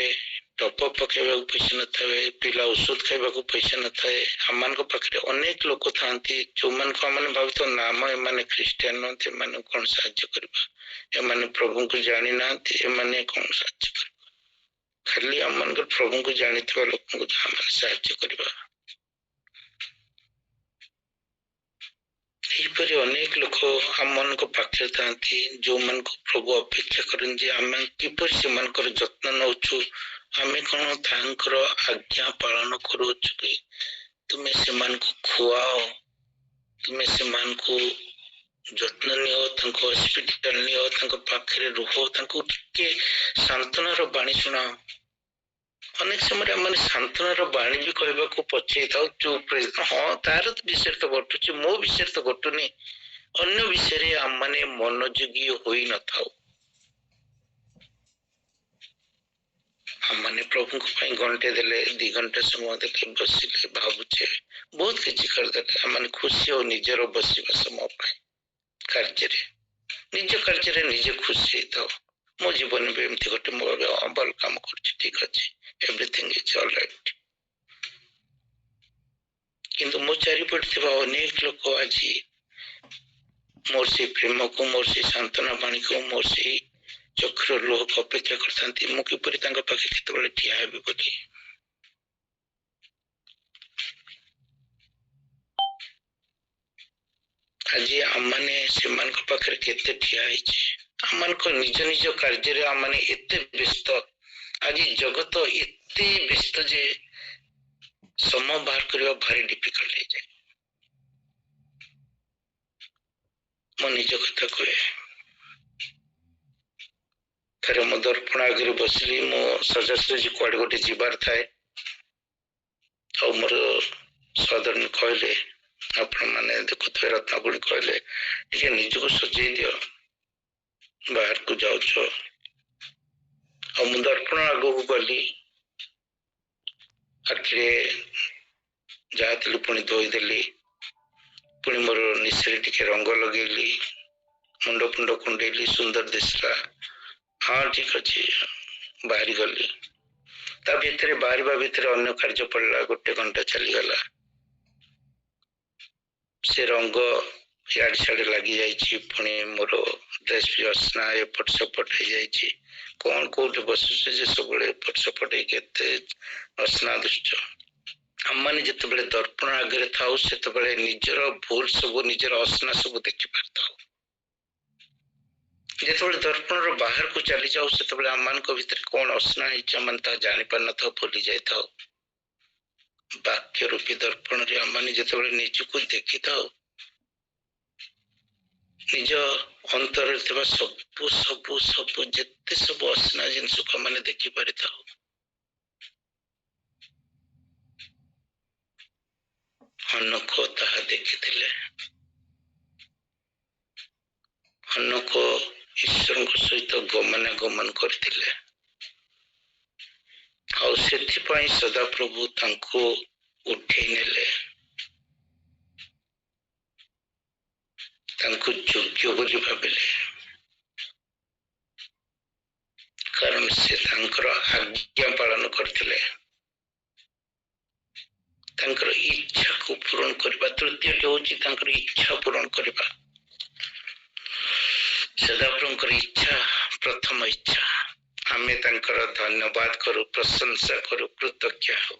ଟପ ପକେଇବାକୁ ପଇସା ନଥାଏ, ପିଲା ଔଷଧ ଖାଇବାକୁ ପଇସା ନଥାଏ। ଆମମାନଙ୍କ ପାଖରେ ଅନେକ ଲୋକ ଥାନ୍ତି ଯୋଉମାନଙ୍କୁ ଆମମାନେ ଭାବୁଥାଉ, ନାମ ଏମାନେ ଖ୍ରୀଷ୍ଟିଆନ ନୁହନ୍ତି, ଏମାନଙ୍କୁ କଣ ସାହାଯ୍ୟ କରିବା, ଏମାନେ ପ୍ରଭୁଙ୍କୁ ଜାଣିନାହାନ୍ତି, ଏମାନେ କଣ ସାହାଯ୍ୟ କରିବା। ଖାଲି ଆମମାନଙ୍କର ପ୍ରଭୁଙ୍କୁ ଜାଣିଥିବା ଲୋକଙ୍କୁ ଆମେ ସାହାଯ୍ୟ କରିବା। ଏହିପରି ଅନେକ ଲୋକ ଆମମାନଙ୍କ ପାଖରେ ଥାନ୍ତି ଯୋଉମାନଙ୍କୁ ପ୍ରଭୁ ଅପେକ୍ଷା କରନ୍ତି ଯେ ଆମେ କିପରି ସେମାନଙ୍କର ଯତ୍ନ ନେଉଛୁ, ଆମେ କଣ ତାଙ୍କର ଆଜ୍ଞା ପାଳନ କରୁଅଛୁ କି? ତୁମେ ସେମାନଙ୍କୁ ଖୁଆଅ, ତୁମେ ସେମାନଙ୍କୁ ଯତ୍ନ ନିଅ, ତାଙ୍କୁ ହସ୍ପିଟାଲ ନିଅ, ତାଙ୍କ ପାଖରେ ରୁହ, ତାଙ୍କୁ ଟିକେ ସାନ୍ତ୍ୱନାର ବାଣୀ ଶୁଣାଅ। ଅନେକ ସମୟରେ ଆମେ ସାନ୍ତ୍ୱନାର ବାଣୀ ବି କହିବାକୁ ପଛେଇ ଥାଉ, ଚୁପ୍ ରହିଥାଉ। ହଁ, ତାର ବିଷୟରେ ତ ଘଟୁଛି, ମୋ ବିଷୟରେ ତ ଘଟୁନି, ଅନ୍ୟ ବିଷୟରେ ଆମମାନେ ମନୋଯୋଗୀ ହୋଇନଥାଉ। ଆମମାନେ ପ୍ରଭୁଙ୍କ ପାଇଁ ଘଣ୍ଟେ ଦେଲେ, 2 ଘଣ୍ଟା ସମୟ ଦେଲେ, ବସିଲେ, ଭାବୁଛେ, ବହୁତ କିଛି କରିଦେଲେ, ଆମମାନେ ଖୁସି ଆଉ ନିଜର ବସିବା ସମୟ ପାଇଁ କାର୍ଯ୍ୟରେ, ନିଜ କାର୍ଯ୍ୟରେ ନିଜେ ଖୁସି ହେଇଥାଉ। ମୋ ଜୀବନରେ ବି ଏମିତି ଗୋଟେ ମୋ ଭଲ କାମ କରୁଛି, ଠିକ ଅଛି, ଏଭ୍ରିଥିଙ୍ଗ ଇଜ ଅଲ୍ ରାଇଟ୍। କିନ୍ତୁ ମୋ ଚାରିପଟେ ଥିବା ଅନେକ ଲୋକ ଆଜି ମୋର ସେଇ ପ୍ରେମକୁ, ମୋର ସେଇ ସାନ୍ତ୍ୱନା ବାଣୀକୁ, ମୋର ସେଇ ଚକ୍ଷୁର ଲୁହକୁ ଅପେକ୍ଷା କରିଥାନ୍ତି, ମୁଁ କିପରି ତାଙ୍କ ପାଖେ କେତେବେଳେ ଠିଆ ହେବି ବୋଲି। ଆଜି ଆମମାନେ ସେମାନଙ୍କ ପାଖରେ କେତେ ଠିଆ ହେଇଛେ। ଆମମାନଙ୍କ ନିଜ ନିଜ କାର୍ଯ୍ୟରେ ଆମମାନେ ଏତେ ବ୍ୟସ୍ତ, ଆଜି ଜଗତ ଏତେ ବ୍ୟସ୍ତ ଯେ ସମୟ ବାହାର କରିବା ଭାରି ଡିଫିକଲ୍ଟ ହେଇଯାଏ। ମୁଁ ନିଜ କଥା କୁହେ, ଥରେ ମୁଁ ଦର୍ପଣ ଆଗରେ ବସିଲି, ମୁଁ ସଜାସଜି କୁଆଡେ ଗୋଟେ ଯିବାର ଥାଏ, ଆଉ ମୋର ସହଧର୍ମୀ କହିଲେ ଆପଣ ମାନେ ଦେଖୁଥିବେ ରତ୍ନାବଳୀ କହିଲେ ଟିକେ ନିଜକୁ ସଜେଇ ଦିଅ, ବାହାରକୁ ଯାଉଛ। ଆଉ ମୁଁ ଦର୍ପଣ ଆଗକୁ ଗଲି, ଆଖିରେ ଯାହା ଥିଲି ପୁଣି ଧୋଇଦେଲି, ପୁଣି ମୋର ନିଶରେ ଟିକେ ରଙ୍ଗ ଲଗେଇଲି, ମୁଣ୍ଡ ଫୁଣ୍ଡ କୁଣ୍ଡେଇଲି, ସୁନ୍ଦର ଦିଶିଲା। ହଁ ଠିକ ଅଛି, ବାହାରି ଗଲି। ତା ଭିତରେ ବାହାରିବା ଭିତରେ ଅନ୍ୟ କାର୍ଯ୍ୟ ପଡିଲା, 1 ଘଣ୍ଟା ଚାଲିଗଲା। ସେ ରଙ୍ଗ ଇଆଡେ ସିଆଡେ ଲାଗି ଯାଇଛି, ପୁଣି ମୋର ଡ୍ରେସ୍ ବି ଅସନା ଏପଟ ସେପଟ ହେଇଯାଇଛି। କଣ କୋଉଠି ବସୁଛି ଯେ ସବୁବେଳେ ଏପଟ ସେପଟ ହେଇକି ଏତେ ଅସନା ଦୁଷ୍ଟ। ଆମମାନେ ଯେତେବେଳେ ଦର୍ପଣ ଆଗରେ ଥାଉ ସେତେବେଳେ ନିଜର ଭୁଲ ସବୁ, ନିଜର ଅସନା ସବୁ ଦେଖି ପାରିଥାଉ। ଯେତେବେଳେ ଦର୍ପଣର ବାହାରକୁ ଚାଲି ଯାଉ ସେତେବେଳେ ଆମମାନଙ୍କ ଭିତରେ କଣ ଅସନା ହେଇଛି ଆମେ ତାହା ଜାଣିପାରିନଥାଉ, ଭୁଲି ଯାଇଥାଉ। ବାକ୍ୟ ରୂପୀ ଦର୍ପଣରେ ଆମମାନେ ଯେତେବେଳେ ନିଜକୁ ଦେଖିଥାଉ, ନିଜ ଅନ୍ତରରେ ଥିବା ସବୁ ସବୁ ସବୁ ଯେତେ ସବୁ ଅସନା ଜିନିଷକୁ ଆମମାନେ ଦେଖିପାରିଥାଉ। ହନୋକ ତାହା ଦେଖିଥିଲେ। ହନୋକ ଈଶ୍ୱରଙ୍କ ସହିତ ଗମନାଗମନ କରିଥିଲେ, ଆଉ ସେଥିପାଇଁ ସଦାପ୍ରଭୁ ତାଙ୍କୁ ଉଠେଇ ନେଲେ, ତାଙ୍କୁ ଯୋଗ୍ୟ ବୋଲି ଭାବିଲେ। କାରଣ ସେ ତାଙ୍କର ଆଜ୍ଞା ପାଳନ କରିଥିଲେ, ତାଙ୍କର ଇଚ୍ଛାକୁ ପୂରଣ କରିବା। ତୃତୀୟଟି ହଉଛି ତାଙ୍କର ଇଚ୍ଛା ପୂରଣ କରିବା। ସଦାପ୍ରଭୁଙ୍କର ଇଚ୍ଛା ପ୍ରଥମ ଇଚ୍ଛା। ଆମେ ତାଙ୍କର ଧନ୍ୟବାଦ କରୁ, ପ୍ରଶଂସା କରୁ, କୃତଜ୍ଞ ହଉ।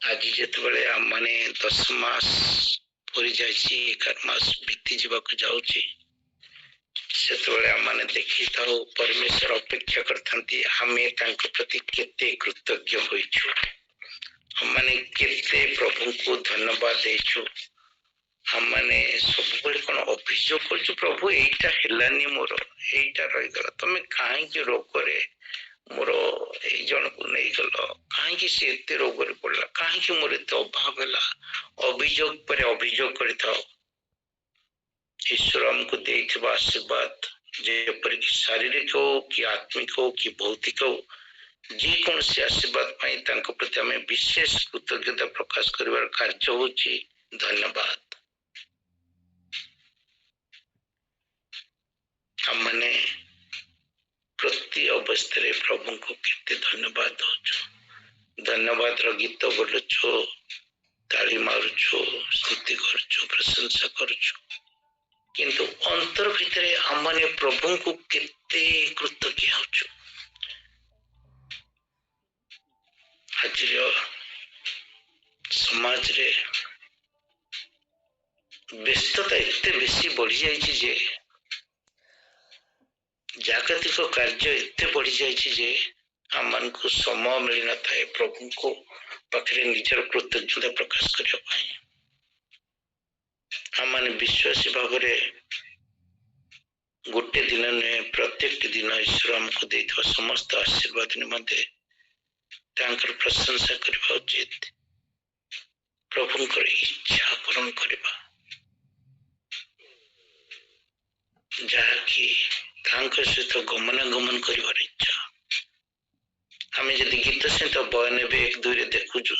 ଆଜି ଯେତେବେଳେ ଆମମାନେ 10 ମାସ ପୁରି ଯାଇଛି, 11 ମାସ ବିତି ଯିବାକୁ ଯାଉଛି, ସେତେବେଳେ ଆମମାନେ ଦେଖିଥାଉ ପରମେଶ୍ୱର ଅପେକ୍ଷା କରିଥାନ୍ତି ଆମେ ତାଙ୍କ ପ୍ରତି କେତେ କୃତଜ୍ଞ ହୋଇଛୁ, ଆମମାନେ କେତେ ପ୍ରଭୁଙ୍କୁ ଧନ୍ୟବାଦ ଦେଇଛୁ। ଆମମାନେ ସବୁବେଳେ କଣ ଅଭିଯୋଗ କରୁଛୁ, ପ୍ରଭୁ ଏଇଟା ହେଲାନି, ମୋର ଏଇଟା ରହିଗଲା, ତମେ କାହିଁକି ରୋଗରେ ମୋର ଏଇ ଜଣକୁ ନେଇଗଲ, କାହିଁକି ସେ ଏତେ ରୋଗରେ ପଡିଲା, କାହିଁକି ମୋର ଏତେ ଅଭାବ ହେଲା। ଅଭିଯୋଗ ପରେ ଅଭିଯୋଗ କରିଥାଉ। ଈଶ୍ୱର ଆମକୁ ଦେଇଥିବା ଆଶୀର୍ବାଦ, ଯେପରିକି ଶାରୀରିକ ହଉ କି ଆତ୍ମିକ ହଉ କି ଭୌତିକ ହଉ, ଯେକୌଣସି ଆଶୀର୍ବାଦ ପାଇଁ ତାଙ୍କ ପ୍ରତି ଆମେ ବିଶେଷ କୃତଜ୍ଞତା ପ୍ରକାଶ କରିବାର କାର୍ଯ୍ୟ ହଉଛି ଧନ୍ୟବାଦ। ଆମମାନେ ପ୍ରତି ଅବସ୍ଥାରେ ପ୍ରଭୁଙ୍କୁ କେତେ ଧନ୍ୟବାଦ ଦଉଛୁ, ଧନ୍ୟବାଦର ଗୀତ ବୋଲୁଛୁ, ତାଳି ମାରୁଛୁ, ସ୍ତୁତି କରୁଛୁ, ପ୍ରଶଂସା କରୁଛୁ, କିନ୍ତୁ ଅନ୍ତର ଭିତରେ ଆମମାନେ ପ୍ରଭୁଙ୍କୁ କେତେ କୃତଜ୍ଞ ହେଉଛୁ। ଆଜିର ସମାଜରେ ବ୍ୟସ୍ତତା ଏତେ ବେଶୀ ବଢି ଯାଇଛି ଯେ, ଜାଗତିକ କାର୍ଯ୍ୟ ଏତେ ବଢି ଯାଇଛି ଯେ ଆମମାନଙ୍କୁ ସମୟ ମିଳିନଥାଏ ପ୍ରଭୁଙ୍କୁ ପାଖରେ ନିଜର କୃତଜ୍ଞତା ପ୍ରକାଶ କରିବା ପାଇଁ। ଆମମାନେ ବିଶ୍ୱାସୀ ଭାବରେ ଗୋଟେ ଦିନ ନୁହେଁ, ପ୍ରତ୍ୟେକଟି ଦିନ ଈଶ୍ୱର ଆମକୁ ଦେଇଥିବା ସମସ୍ତ ଆଶୀର୍ବାଦ ନିମନ୍ତେ ତାଙ୍କର ପ୍ରଶଂସା କରିବା ଉଚିତ, ପ୍ରଭୁଙ୍କର ଇଚ୍ଛା ପୂରଣ କରିବା, ଯାହାକି ତାଙ୍କ ସହିତ ଗମନାଗମନ କରିବାର ଇଚ୍ଛା। ଆମେ ଯଦି ଗୀତ ସହିତ ବୟାନ 1-2ରେ ଦେଖୁଛୁ,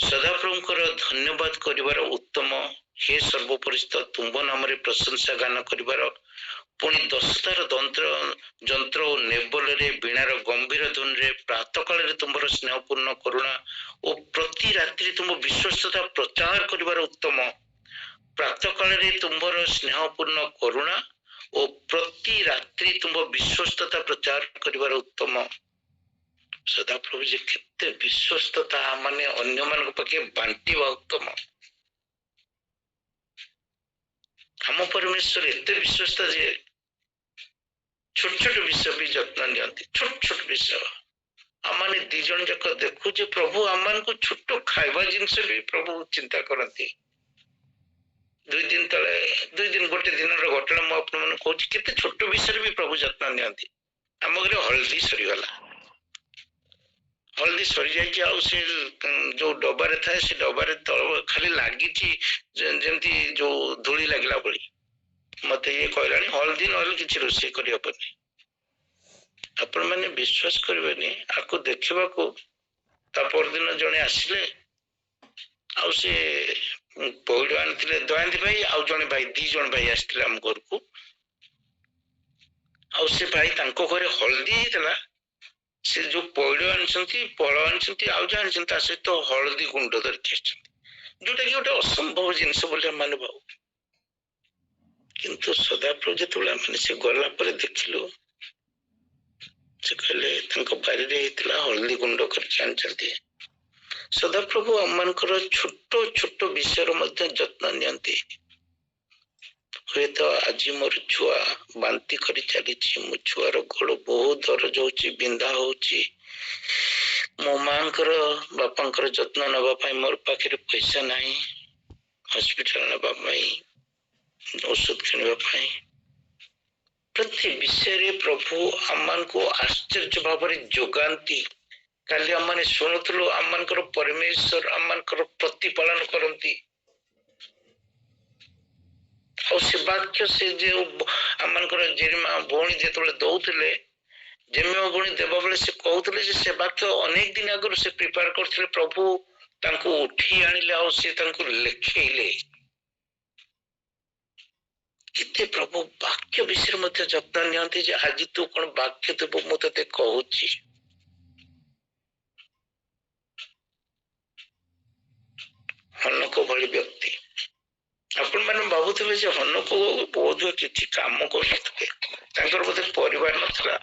ସଦାପ୍ରଭୁଙ୍କର ଧନ୍ୟବାଦ କରିବାର ଉତ୍ତମ, ହେ ସର୍ବପରିସ୍ଥ ତୁମ୍ଭ ନାମରେ ପ୍ରଶଂସା ଗାନ କରିବାର, ପୁଣି 10ତାର ଯନ୍ତ୍ର ଓ ନେବଲରେ ବୀଣାର ଗମ୍ଭୀର ଧ୍ୱନିରେ ପ୍ରାତଃକାଳରେ ତୁମର ସ୍ନେହପୂର୍ଣ୍ଣ କରୁଣା ଓ ପ୍ରତି ରାତ୍ରି ତୁମ ବିଶ୍ୱସ୍ତତା ପ୍ରଚାର କରିବାର ଉତ୍ତମ। ପ୍ରାତଃକାଳରେ ତୁମର ସ୍ନେହପୂର୍ଣ୍ଣ କରୁଣା ଓ ପ୍ରତି ରାତ୍ରି ତୁମ ବିଶ୍ୱସ୍ତତା ପ୍ରଚାର କରିବାର ଉତ୍ତମ। ସଦାପ୍ରଭୁ ଯେ କେତେ ବିଶ୍ୱସ୍ତତା ମାନେ ଅନ୍ୟମାନଙ୍କ ପାଖେ ବାଣ୍ଟିବା ଉତ୍ତମ। ଆମ ପରମେଶ୍ୱର ଏତେ ବିଶ୍ୱସ୍ତ ଯେ ଛୋଟ ଛୋଟ ବିଷୟ ବି ଯତ୍ନ ନିଅନ୍ତି, ଛୋଟ ଛୋଟ ବିଷୟ। ଆମମାନେ 2 ଜଣ ଯାକ ଦେଖୁ ଯେ ପ୍ରଭୁ ଆମମାନଙ୍କୁ ଛୋଟ ଖାଇବା ଜିନିଷ ବି ପ୍ରଭୁ ଚିନ୍ତା କରନ୍ତି। 2 ଦିନ ତଳେ, 2 ଦିନ ଗୋଟେ ଦିନର ଘଟଣା ମୁଁ ଆପଣମାନଙ୍କୁ କହୁଛି, କେତେ ଛୋଟ ବିଷୟରେ ବି ପ୍ରଭୁ ଯତ୍ନ ନିଅନ୍ତି। ଆମ ଘରେ ହଳଦୀ ସରିଗଲା, हल्दी सरी जाइए आउ से जो डबारे थाए से डबारे तल खाली लागिची जेमती जो धूली लागला बड़ी मत ये कहलानी हल्दी नहले किसी रोषे करनी आपण मैंने विश्वास करेंगे आपको देखा परदिन जड़े आसिले आउ से पौड़ आनी दयाती भाई आउ जड़े भाई दी जन भाई आसते आम घर को आउ से भाई घरे हल्दी होता से जो पौड़ आनी फल आनी आउ जहाँ सहित हलदी गुंड धरिकी जोटा कि गोटे असंभव जिनस माने भाव किंतु सदाप्रभु जो से गला पर देखिलु से कहले बारी हल्दी गुंड कर सदाप्रभु आम छोट छोट विषय जत्न नियंती हुए तो आज मोर छुआ बांती कर चली मो छुआर गोड़ बहुत दरज हो बिंधा हो मो माँ बापा जत्न नापी मोर पाखे पैसा ना हॉस्पिटल नापी औषध किणवाई प्रति विषय प्रभु आम को आश्चर्य भाव जोगाती काली आम शुणुलु आम परमेश्वर आम प्रतिपालन करती वाक्य से जो आम जेमा भौणी जो दौले जेमा भौणी देवा बेले से कहते से वाक्य अनेक दिन आगु से प्रिपेयर करते प्रभु उठी आनिले लिखेले किते प्रभु वाक्य विषय जत्न नियंती आज तू कौन वाक्य देव मुझे कहूँ हनक भली व्यक्ति आपण मैंने भावुले हनक बोध किसी कम कर बोधे परिवार नाला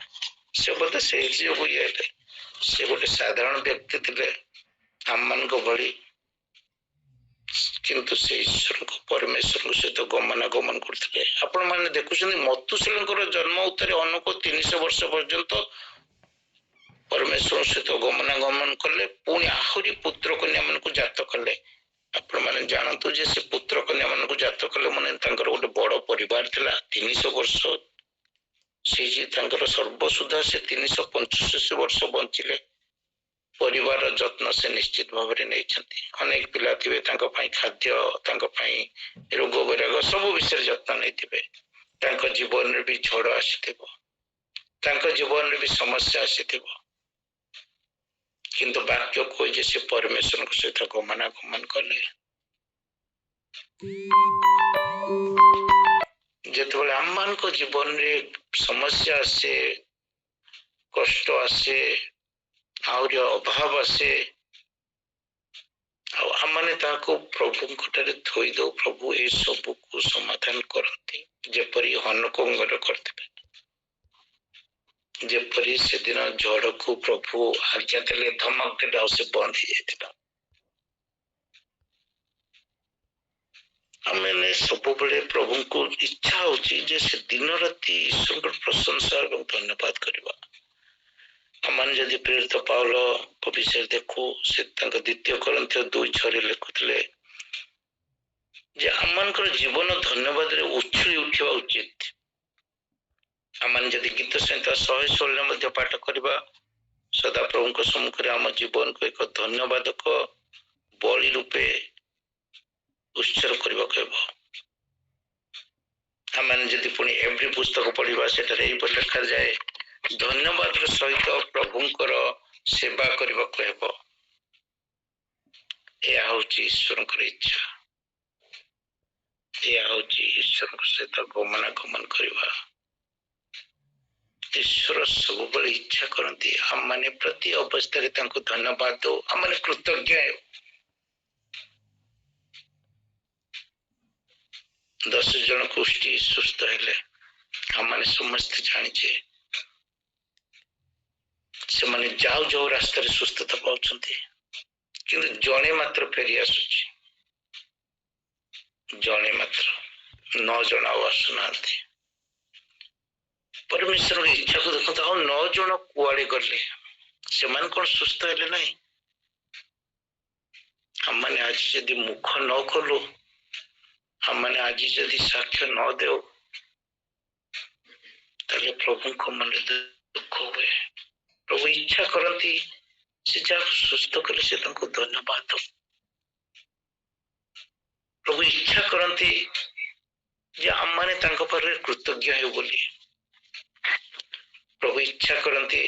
से बोधे से से गोटे साधारण व्यक्ति थे आम मान भली किंतु से ईश्वर को परमेश्वर सहित गमनागमन करते आपण मैंने देखुं मधुसूदन जन्म उत्तर हनक 300 वर्ष पर्यंत परमेश्वर सहित गमनागमन कले पुणी आहरी पुत्र कन्या मान जात कले आपण मैंने जानतु जे से पुत्र कन्या मान जात कले मैंने गोटे बड़ परिवार थिला 300 वर्ष से सर्वसुधा से 385 वर्ष बंचिले परिवार जत्न से निश्चित भाव में अनेक पिला थे खाद्य रोग वैराग सब विषय जत्न नहीं जीवन में भी झड़ आसी जीवन में भी समस्या आसी किंतु वाक्य कहे से परमेश्वर सहित गमनागमन कले जिते आम मान जीवन में समस्या आसे कष्ट आसे आहरी अभाव आसे आमने प्रभु थोई दो प्रभु ये सब को समाधान करती जेपरी हनकोंगर करते जेपरी से दिन झड़ को प्रभु आज्ञा देले धमक देले से बंद हो जाता आमने सब बड़े प्रभु को इच्छा होची जे से दिन राति ईश्वर प्रशंसा और धन्यवाद करवा आमने जदि प्रेरित पाउल को विषय देखो से द्वितीय कोरिन्थियो 2:6 लिखुले जे आमनकर जीवन धन्यवाद रे उछली उठिबा उचित आमने जदि गीत संहिता 116 मध्ये पाठ करबा सदा प्रभु को सम्मुख रे आम जीवन को एक धन्यवादक बलि रूपे उत्सर्ग करबा कहबो आमने जदि पुणी एवरी पुस्तक पढ़िबा सेटा रे लिखा जाए धन्यवाद सहित प्रभुंकर सेवा करबा कहबो या होची ईश्वर इच्छा या होची ईश्वर सहित गमनागमन करबा ईश्वर सब बड़े इच्छा करती हम माने प्रति अवस्था धन्यवाद दो हम माने कृतज्ञ 10 जन कुष्ठी सुस्थ हेले हम माने समस्त जानिछे से माने जाओ जाओ रास्ता रे सुस्थता पाउछंती कि जणे मात्र फेरी आसुची जणे मात्र 9 जन आसुनांती परमेश्वर इच्छा को देखो आ 9 जन कुआड़े गले से मान कौन सुस्थ हेले नहीं हम माने आज यदि मुख न खोलु हम माने आज यदि साक्ष्य न देव ताले प्रभु को मन दुख हुए प्रभु इच्छा करती से जहाँ सुस्थ कले से धन्यवाद प्रभु इच्छा करती जे आम मैंने कृतज्ञ हो बोली प्रभु इच्छा करती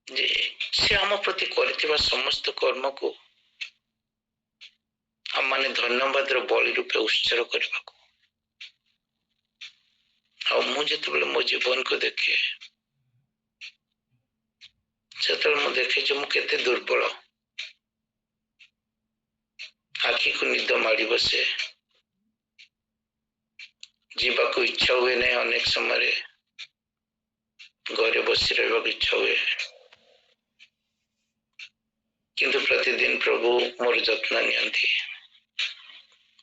जे से आम प्रति कर समस्त कर्म को आम मैंने धन्यवाद बलि रूपे उत्सर्ग करने मुझे मो जीवन को देखे से देखे जो मुझे दुर्बल आखि को निद माड़ी बसे जीवा को इच्छा हुए नहीं अनेक समय घरे बसी रहा इच्छा हुए किंतु प्रतिदिन प्रभु मोर जत्न नियंती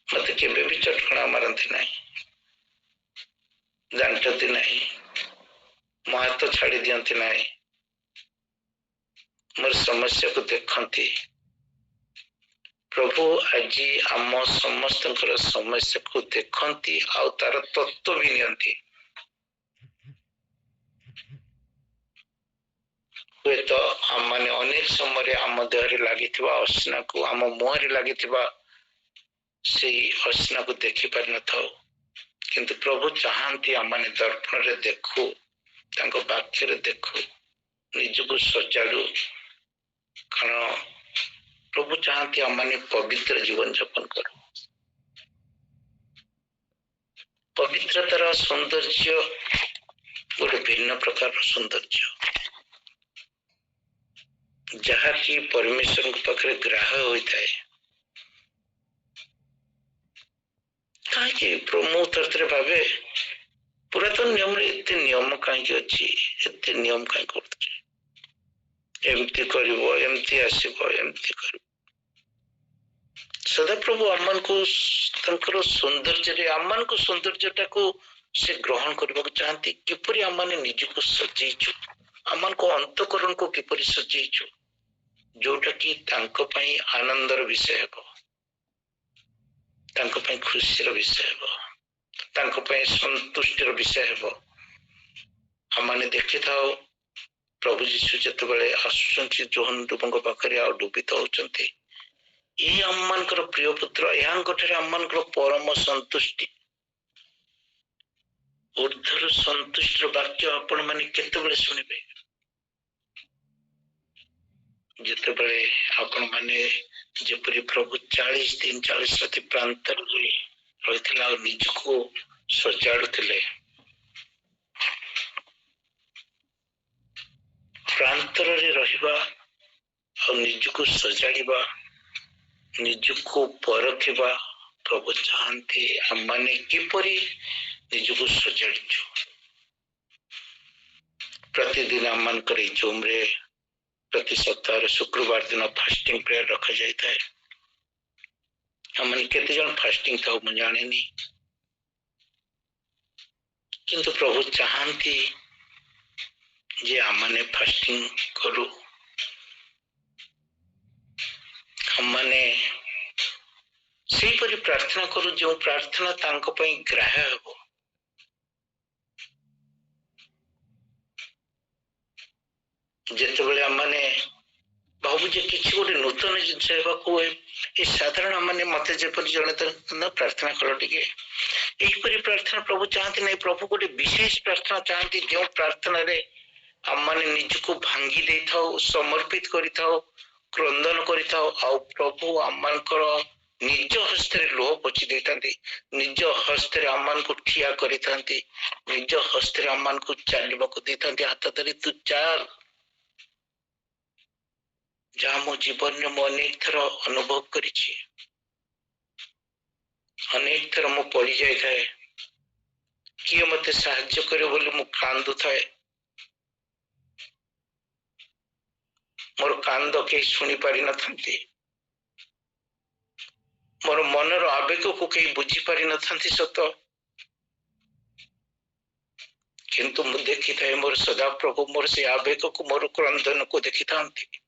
मत केबे भी चटकणा मारती ना जानती ना मो हाथ छाड़ी दियंती ना मोर समस्या को देखती प्रभु आज आम समस्त समस्या को देखती आउ तार तत्व भी नियंती हुए तो आम माने अनेक समय आम देह लगी असिना को आम मुहर लगी से असिना को देखी पार न था किंतु प्रभु चाहती आम माने दर्पण रे देखू तांको वाक्य रे देखू निजको सजाड़ू कारण प्रभु चाहती आम माने पवित्र जीवन यापन करू पवित्रतार सौंदर्य गोटे भिन्न प्रकार सौंदर्य जहा कि परमेश्वर पाखे ग्राह्य होता है कहीं प्रमो तरह भावे पुरातन नियम एत नियम कहीं अच्छी एत नियम कहीं करमती करमती आसब एमती कर सदा प्रभु आम को सौंदर्य आम को सौंदर्यटा को से ग्रहण करने को चाहती किपरि आम मैंने निजको सजेचु आम को अंतकरण को किपरि सजेचु जोटा कि तांको पई आनंदर विषय है तांको पई खुशीर विषय है तांको पई संतुष्टिर विषय है आम मैंने देखी था प्रभु जीशु जत बड़े आसुचंती जोहन डूबों पाखे आ डूबित होचंती ये आम मानकर प्रिय पुत्र यहाँ आम मानकर परम संतुष्टि ऊर्ध्वर संतुष्टिर वाक्य आपण मैंने केतबेले सुनिबे जितेबले आपण माने जेपरी प्रभु 40 दिन 40 राति प्रांतर रही निजको सजाड़ुले प्रांतर रहिबा और निजको सजाड़िबा निजको परखिबा प्रभु चाहते आम माने किपरि निजको सजाड़िछु प्रतिदिन आम मानकर जूम रे प्रति सप्ताह शुक्रवार दिन फास्टिंग प्रेयर रखा जाता है हमने केते जन फास्टिंग था मुझे जाने नहीं किंतु प्रभु चाहती जे हमने फास्टिंग करू हमने सेपरी प्रार्थना करू जो प्रार्थना तांको पई ग्राह्य हो जितेबले मैंने भावु जे किसी गोटे नूतन जिन साधारण मैंने मत जड़े प्रार्थना कर टे प्रार्थना प्रभु चाहती नहीं प्रभु गोटे विशेष प्रार्थना चाहती जो प्रार्थना रे आम मैंने निजको भांगी दे था समर्पित कर क्रंदन कर प्रभु आम निज हस्त लोह पोछि देता निज हस्त आम को ठिया कर निज हस्त आम को चलवा देता हाथ धरी तू चाल जहाँ मो जीवन में अनेक थर अनुभव करिछि अनेक थर मु पड़ी जाए थाए किए मते साहाय्य करे बोली मु कांदु थाए मोर कांद के सुनी पारि न थांती मोर मनर आवेग को कई बुझी पारि न थांती सत किंतु मु देखी थाए मोर सदा प्रभु मोर से आवेग को मोर क्रंदन को देखी थांती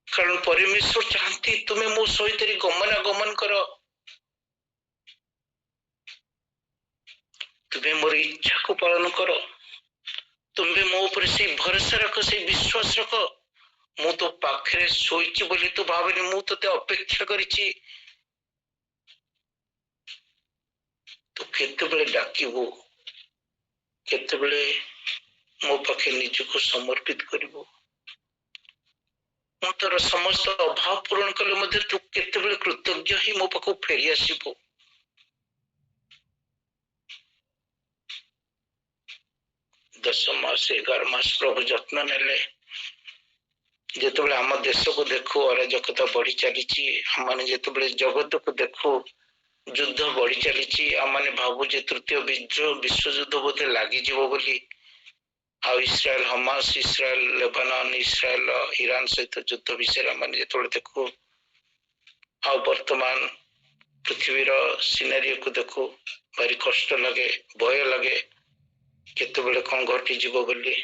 कारण परमेश्वर चाहती तुम्हें मो सहित गमनागमन कर तुम्हें मोर इच्छा को पालन कर ତୁମେ ମୋ ଉପରେ ସେଇ ଭରସା ରଖ, ସେଇ ବିଶ୍ୱାସ ରଖ। ମୁଁ ତୋ ପାଖରେ ଶୋଇଛି ବୋଲି ତୁ ଭାବେନି ମୁଁ ତୋତେ ଅପେକ୍ଷା କରିଛି। ତୁ କେତେବେଳେ ଡାକିବୁ, କେତେବେଳେ ମୋ ପାଖେ ନିଜକୁ ସମର୍ପିତ କରିବୁ। ମୁଁ ତୋର ସମସ୍ତ ଅଭାବ ପୂରଣ କଲେ ମଧ୍ୟ ତୁ କେତେବେଳେ କୃତଜ୍ଞ ହିଁ ମୋ ପାଖକୁ ଫେରି ଆସିବୁ। ଦଶ ମାସ 11 ମାସ ପ୍ରଭୁ ଯତ୍ନ ନେଲେ। ଯେତେବେଳେ ଆମ ଦେଶକୁ ଦେଖୁ ଅରାଜକତା ବଢି ଚାଲିଛି, ଆମମାନେ ଯେତେବେଳେ ଜଗତକୁ ଦେଖୁ ଯୁଦ୍ଧ ବଢି ଚାଲିଛି, ଆମମାନେ ଭାବୁ ଯେ ତୃତୀୟ ବିଶ୍ୱଯୁଦ୍ଧ ବୋଧେ ଲାଗିଯିବ ବୋଲି। ଆଉ Israel Hamas, Israel Lebanon, Israel Iran ସହିତ ଯୁଦ୍ଧ ବିଷୟରେ ଆମମାନେ ଯେତେବେଳେ ଦେଖୁ, ଆଉ ବର୍ତ୍ତମାନ ପୃଥିବୀର ସିନାରିକୁ ଦେଖୁ, ଭାରି କଷ୍ଟ ଲାଗେ, ଭୟ ଲାଗେ କେତେବେଳେ କଣ ଘଟିଯିବ ବୋଲି।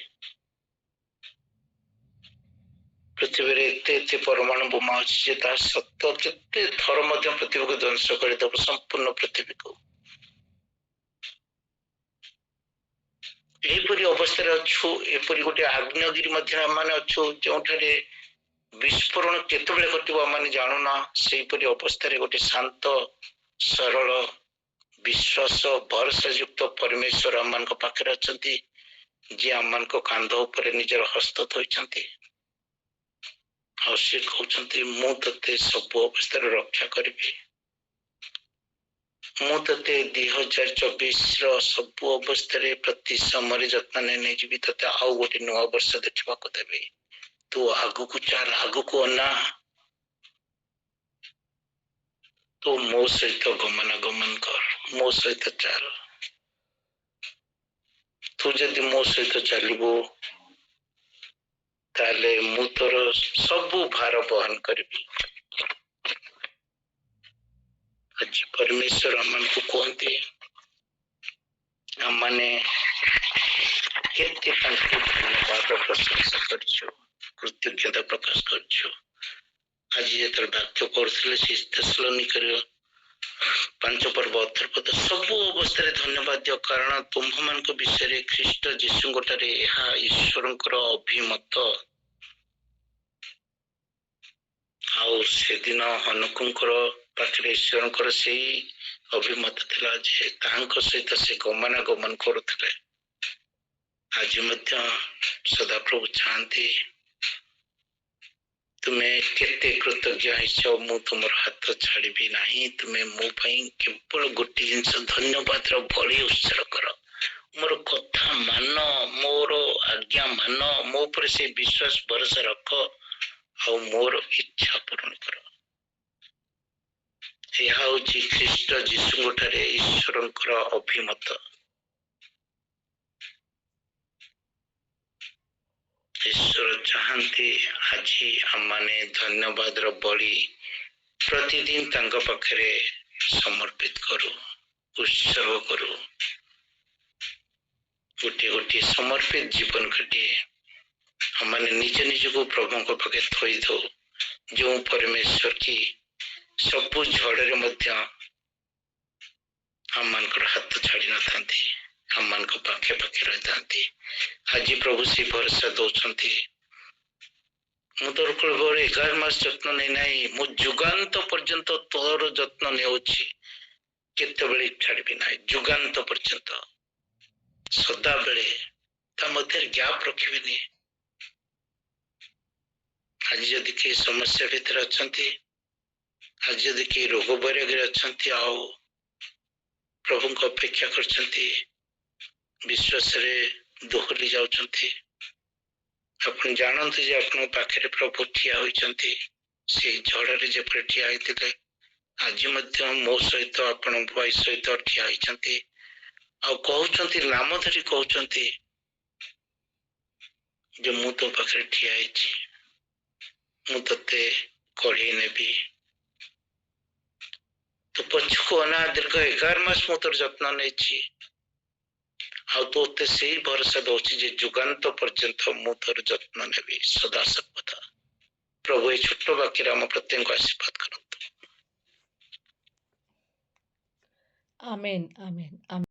ପୃଥିବୀରେ ଏତେ ଏତେ ପରମାଣୁ ବୋମା ଅଛି ଯେ ତାହା ସତ୍ତ୍ୱ କେତେ ଥର ମଧ୍ୟ ପୃଥିବୀକୁ ଧ୍ୱଂସ କରିଦେବ, ସମ୍ପୂର୍ଣ୍ଣ ପୃଥିବୀକୁ। ଏହିପରି ଅବସ୍ଥାରେ ଅଛୁ, ଏପରି ଗୋଟେ ଆଗ୍ନେୟଗିରି ମଧ୍ୟରେ ଆମମାନେ ଅଛୁ ଯେଉଁଠାରେ ବିସ୍ଫୋରଣ କେତେବେଳେ ଘଟିବ ଆମମାନେ ଜାଣୁନା। ସେହିପରି ଅବସ୍ଥାରେ ଗୋଟେ ଶାନ୍ତ, ସରଳ, ବିଶ୍ୱାସ, ଭରସା ଯୁକ୍ତ ପରମେଶ୍ୱର ଆମମାନଙ୍କ ପାଖରେ ଅଛନ୍ତି, ଯିଏ ଆମମାନଙ୍କ କାନ୍ଧ ଉପରେ ନିଜର ହସ୍ତ ଥୋଇଛନ୍ତି। ଆଉ ସେ କହୁଛନ୍ତି ମୁଁ ତତେ ସବୁ ଅବସ୍ଥାରେ ରକ୍ଷା କରିବି। ମୁଁ ତତେ 2024ର ସବୁ ଅବସ୍ଥାରେ ପ୍ରତି ସମୟରେ ଯତ୍ନ ନେଇଯିବି। ତତେ ଆଉ ଗୋଟେ ନୂଆ ବର୍ଷ ଦେଖିବାକୁ ଦେବି। ତୁ ଆଗକୁ ଚାଲ, ଆଗକୁ ଅନା। ତୁ ମୋ ସହିତ ଗମନାଗମନ କର, ମୋ ସହିତ ଚାଲ। ତୁ ଯଦି ମୋ ସହିତ ଚାଲିବୁ ତାହେଲେ ମୁଁ ତୋର ସବୁ ଭାର ବହନ କରିବି। ଆଜି ପରମେଶ୍ୱର ଆମମାନଙ୍କୁ କୁହନ୍ତି, ଆମମାନେ କେତେ ତାଙ୍କୁ ଧନ୍ୟବାଦ ପ୍ରଶଂସା କରିଛୁ, କୃତଜ୍ଞତା ପ୍ରକାଶ କରିଛୁ। ଆଜି ଯେତେବେଳେ ବାକ୍ୟ ପଢୁଥିଲେ ସେ ତେସଲୋନିକେର 5 ପର୍ବ 18 ପଦ, ସବୁ ଅବସ୍ଥାରେ ଧନ୍ୟବାଦ ଦିଅ, କାରଣ ତୁମ୍ଭମାନଙ୍କ ବିଷୟରେ ଖ୍ରୀଷ୍ଟ ଯୀଶୁଙ୍କ ଠାରେ ଏହା ଈଶ୍ୱରଙ୍କର ଅଭିମତ। ଆଉ ସେଦିନ ହନୋକଙ୍କର ପାଖରେ ଈଶ୍ୱରଙ୍କର ସେଇ ଅଭିମତ ଥିଲା ଯେ ତାଙ୍କ ସହିତ ସେ ଗମନାଗମନ କରୁଥିଲେ। ଆଜି ମଧ୍ୟ ସଦାପ୍ରଭୁ ଚାହାନ୍ତି ତୁମେ କେତେ କୃତଜ୍ଞ ହେଇଛ, ମୁଁ ତୁମର ହାତ ଛାଡ଼ିବି ନାହିଁ। ତୁମେ ମୋ ପାଇଁ କେବଳ ଗୋଟିଏ ଜିନିଷ, ଧନ୍ୟବାଦର ବଳି ଉତ୍ସର୍ଗ କର। ମୋର କଥା ମାନ, ମୋର ଆଜ୍ଞା ମାନ, ମୋ ଉପରେ ସେ ବିଶ୍ୱାସ ଭରସା ରଖ, ଆଉ ମୋର ଇଚ୍ଛା ପୂରଣ କର। ଏହା ହଉଛି ଖ୍ରୀଷ୍ଟ ଯୀଶୁଙ୍କ ଠାରେ ଈଶ୍ୱରଙ୍କର ଅଭିମତ। ଈଶ୍ୱର ଚାହାନ୍ତି ଆଜି ଆମମାନେ ଧନ୍ୟବାଦର ବଳି ପ୍ରତିଦିନ ତାଙ୍କ ପାଖରେ ସମର୍ପିତ କରୁ, ଉତ୍ସର୍ଗ କରୁ। ଗୋଟିଏ ଗୋଟିଏ ସମର୍ପିତ ଜୀବନ କାଟିଏ ଆମମାନେ ନିଜ ନିଜକୁ ପ୍ରଭୁଙ୍କ ପାଖରେ ଥୋଇ ଦଉ, ଯେଉଁ ପରମେଶ୍ୱର କି ସବୁ ଝଡ଼ରେ ମଧ୍ୟ ଆମମାନଙ୍କର ହାତ ଛାଡ଼ି ନଥାନ୍ତି, ଆମମାନଙ୍କ ପାଖେ ପାଖେ ରହିଥାନ୍ତି। ଆଜି ପ୍ରଭୁ ସେ ଭରସା ଦଉଛନ୍ତି, ମୁଁ ତୋର କେବଳ 11 ମାସ ଯତ୍ନ ନେଇନାହିଁ, ମୁଁ ଯୁଗାନ୍ତ ପର୍ଯ୍ୟନ୍ତ ତୋର ଯତ୍ନ ନେଉଛି, କେତେବେଳେ ଛାଡ଼ିବି ନାହିଁ। ଯୁଗାନ୍ତ ପର୍ଯ୍ୟନ୍ତ, ସଦାବେଳେ, ତା ମଧ୍ୟରେ ଗ୍ୟାପ୍ ରଖିବିନି। ଆଜି ଯଦି କେହି ସମସ୍ୟା ଭିତରେ ଅଛନ୍ତି, ଆଜି ଯଦି କେହି ରୋଗ ବୈରାଗ୍ୟରେ ଅଛନ୍ତି, ଆଉ ପ୍ରଭୁଙ୍କ ଅପେକ୍ଷା କରିଛନ୍ତି, ବିଶ୍ୱାସରେ ଦୋହଲି ଯାଉଛନ୍ତି, ଆପଣ ଜାଣନ୍ତୁ ଯେ ଆପଣଙ୍କ ପାଖରେ ପ୍ରଭୁ ଠିଆ ହୋଇଛନ୍ତି। ସେଇ ଝଡ଼ରେ ଯେପରି ଠିଆ ହେଇଥିଲେ, ଆଜି ମଧ୍ୟ ମୋ ସହିତ, ଆପଣଙ୍କ ଭାଇ ସହିତ ଠିଆ ହେଇଛନ୍ତି। ଆଉ କହୁଛନ୍ତି, ନାମ ଧରି କହୁଛନ୍ତି ଯେ ମୁଁ ତୋ ପାଖରେ ଠିଆ ହେଇଛି, ମୁଁ ତତେ କଢ଼େଇ ନେବି। ତୁ ପଛକୁ ଅନା, ଦୀର୍ଘ 11 ମାସ ମୁଁ ତୋର ଯତ୍ନ ନେଇଛି, ଆଉ ତୋତେ ସେଇ ଭରସା ଦଉଛି ଯେ ଯୁଗାନ୍ତ ପର୍ଯ୍ୟନ୍ତ ମୁଁ ତୋର ଯତ୍ନ ନେବି ସଦା ସର୍ବଦା। ପ୍ରଭୁ এই ছোট্ট ବାକ୍ୟରେ ଆମ ପ୍ରତ୍ୟେକଙ୍କୁ ଆଶୀର୍ବାଦ କରନ୍ତୁ। ଆମେନ୍, ଆମେନ୍, ଆମେନ୍।